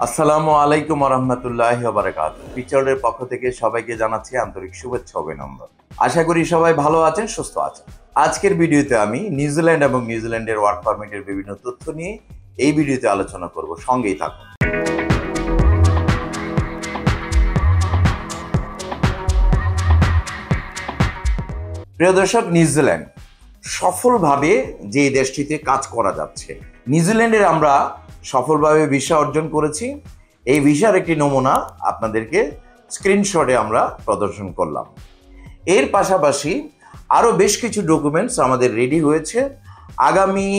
আসসালামু আলাইকুম রহমতুল্লাহি ওয়া বারাকাতুহু। পিচওয়ার্ল্ডের পক্ষ থেকে সবাইকে জানাচ্ছি আন্তরিক শুভেচ্ছা ও অভিনন্দন। আশা করি সবাই ভালো আছেন, সুস্থ আছেন। আজকের ভিডিওতে আমি নিউজিল্যান্ড এবং নিউজিল্যান্ডের ওয়ার্ক পারমিটের বিভিন্ন তথ্য নিয়ে এই ভিডিওতে আলোচনা করব, সঙ্গেই থাকুন। প্রিয় দর্শক, নিউজিল্যান্ড সফলভাবে যে দেশটিতে কাজ করা যাচ্ছে, নিউজিল্যান্ডের আমরা সফলভাবে ভিসা অর্জন করেছি। এই ভিসার একটি নমুনা আপনাদেরকে স্ক্রিনশটে আমরা প্রদর্শন করলাম। এর পাশাপাশি আরও বেশ কিছু ডকুমেন্টস আমাদের রেডি হয়েছে। আগামী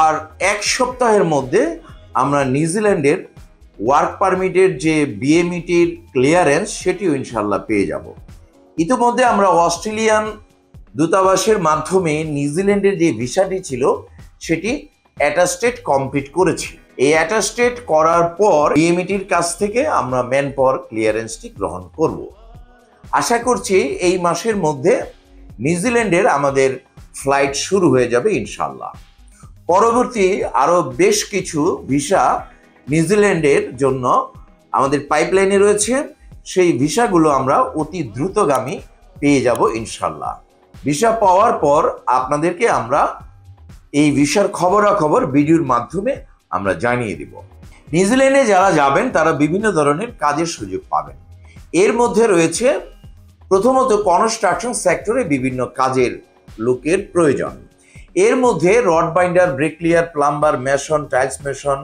আর এক সপ্তাহের মধ্যে আমরা নিউজিল্যান্ডের ওয়ার্ক পারমিটের যে বিএমইটির ক্লিয়ারেন্স সেটিও ইনশাল্লাহ পেয়ে যাব। ইতিমধ্যে আমরা অস্ট্রেলিয়ান দূতাবাসের মাধ্যমে নিউজিল্যান্ডের যে ভিসাটি ছিল সেটি অ্যাটাস্টেড কমপ্লিট করেছি। এই অ্যাটাস্টেড করার পর বিএমইটির কাছ থেকে আমরা ম্যান পাওয়ার ক্লিয়ারেন্সটি গ্রহণ করব। আশা করছি এই মাসের মধ্যে নিউজিল্যান্ডের আমাদের ফ্লাইট শুরু হয়ে যাবে ইনশাল্লাহ। পরবর্তী আরও বেশ কিছু ভিসা নিউজিল্যান্ডের জন্য আমাদের পাইপলাইনে রয়েছে। সেই ভিসাগুলো আমরা অতি দ্রুতগামী পেয়ে যাব ইনশাল্লাহ। ভিসা পাওয়ার পর আপনাদেরকে আমরা এই ভিসার খবরাখবর ভিডিওর মাধ্যমে আমরা জানিয়ে দিব। নিউজিল্যান্ডে যারা যাবেন তারা বিভিন্ন ধরনের কাজের সুযোগ পাবেন। এর মধ্যে রয়েছে প্রথমত কনস্ট্রাকশন সেক্টরে বিভিন্ন কাজের লোকের প্রয়োজন। এর মধ্যে rod binder, bricklayer, plumber, mason, tiles mason,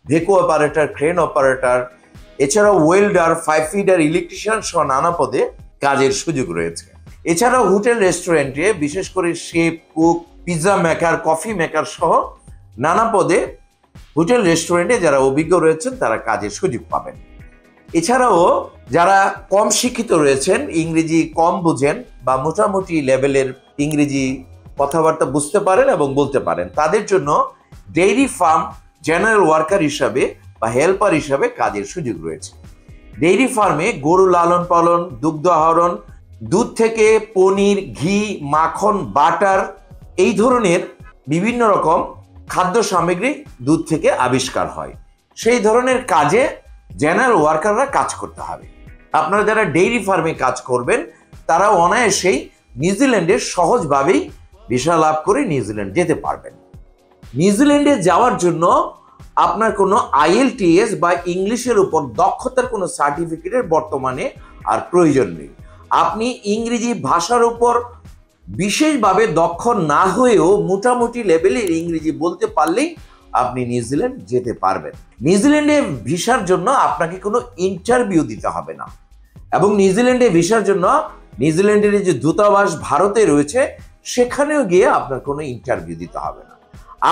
ভেকো অপারেটর, ক্রেন অপারেটর, এছাড়াও ওয়েল্ডার, 5 ফিডার, ইলেকট্রিশিয়ান সহ নানা পদে কাজের সুযোগ রয়েছে। এছাড়াও হোটেল রেস্টুরেন্টে বিশেষ করে chef, cook, pizza maker, coffee maker সহ নানা পদে হোটেল রেস্টুরেন্টে যারা অভিজ্ঞ রয়েছেন তারা কাজের সুযোগ পাবেন। এছাড়াও যারা কম শিক্ষিত রয়েছেন, ইংরেজি কম বুঝেন বা মোটামুটি লেভেলের ইংরেজি কথাবার্তা বুঝতে পারেন এবং বলতে পারেন, তাদের জন্য ডেইরি ফার্ম জেনারেল ওয়ার্কার হিসাবে বা হেল্পার হিসাবে কাজের সুযোগ রয়েছে। ডেইরি ফার্মে গরু লালন পালন, দুগ্ধ আহরণ, দুধ থেকে পনির, ঘি, মাখন, বাটার এই ধরনের বিভিন্ন রকম খাদ্য সামগ্রী দুধ থেকে আবিষ্কার হয়। সেই ধরনের কাজে জেনারেল ওয়ার্কাররা কাজ করতে হবে। আপনারা যারা ডেইরি ফার্মে কাজ করবেন তারা অনায়াসেই নিউজিল্যান্ডে সহজভাবেই ভিসা লাভ করে নিউজিল্যান্ড যেতে পারবেন। নিউজিল্যান্ডে যাওয়ার জন্য আপনার কোনো IELTS বা ইংলিশের উপর দক্ষতার কোনো সার্টিফিকেটের বর্তমানে আর প্রয়োজন নেই। আপনি ইংরেজি ভাষার উপর বিশেষভাবে দক্ষ না হয়েও মোটামুটি লেভেলের ইংরেজি বলতে পারলেই আপনি নিউজিল্যান্ড যেতে পারবেন। নিউজিল্যান্ডে ভিসার জন্য আপনাকে কোনো ইন্টারভিউ দিতে হবে না, এবং নিউজিল্যান্ডে ভিসার জন্য নিউজিল্যান্ডের যে দূতাবাস ভারতে রয়েছে সেখানেও গিয়ে আপনার কোনো ইন্টারভিউ দিতে হবে না।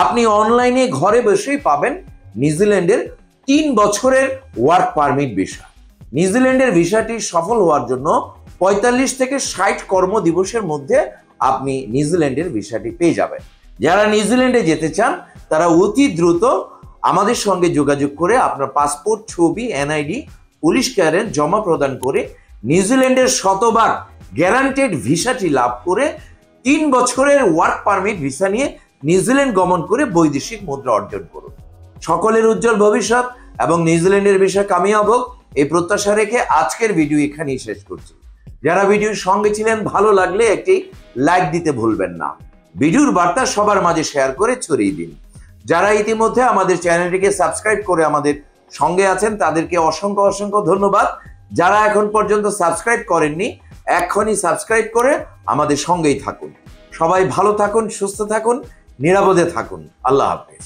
আপনি অনলাইনে ঘরে বসেই পাবেন নিউজিল্যান্ডের 3 বছরের ওয়ার্ক পারমিট ভিসা। নিউজিল্যান্ডের ভিসাটি সফল হওয়ার জন্য 45 থেকে 60 কর্মদিবসের মধ্যে আপনি নিউজিল্যান্ডের ভিসাটি পেয়ে যাবেন। যারা নিউজিল্যান্ডে যেতে চান তারা অতি দ্রুত আমাদের সঙ্গে যোগাযোগ করে আপনার পাসপোর্ট, ছবি, NID, পুলিশ ক্লিয়ারেন্স জমা প্রদান করে নিউজিল্যান্ডের শতভাগ গ্যারান্টেড ভিসাটি লাভ করে 3 বছরের ওয়ার্ক পারমিট ভিসা নিয়ে নিউজিল্যান্ড গমন করে বৈদেশিক মুদ্রা অর্জন করুন। সকলের উজ্জ্বল ভবিষ্যৎ এবং নিউজিল্যান্ডের ভিসা কামিয়াব হোক এই প্রত্যাশা রেখে আজকের ভিডিও এখানেই শেষ করছি। যারা ভিডিওর সঙ্গে ছিলেন ভালো লাগলে একটি লাইক দিতে ভুলবেন না। ভিডিওর বার্তা সবার মাঝে শেয়ার করে ছড়িয়ে দিন। যারা ইতিমধ্যে আমাদের চ্যানেলটিকে সাবস্ক্রাইব করে আমাদের সঙ্গে আছেন তাদেরকে অসংখ্য অসংখ্য ধন্যবাদ। যারা এখন পর্যন্ত সাবস্ক্রাইব করেননি এখনই সাবস্ক্রাইব করে আমাদের সঙ্গেই থাকুন। সবাই ভালো থাকুন, সুস্থ থাকুন, নিরাপদে থাকুন। আল্লাহ হাফেজ।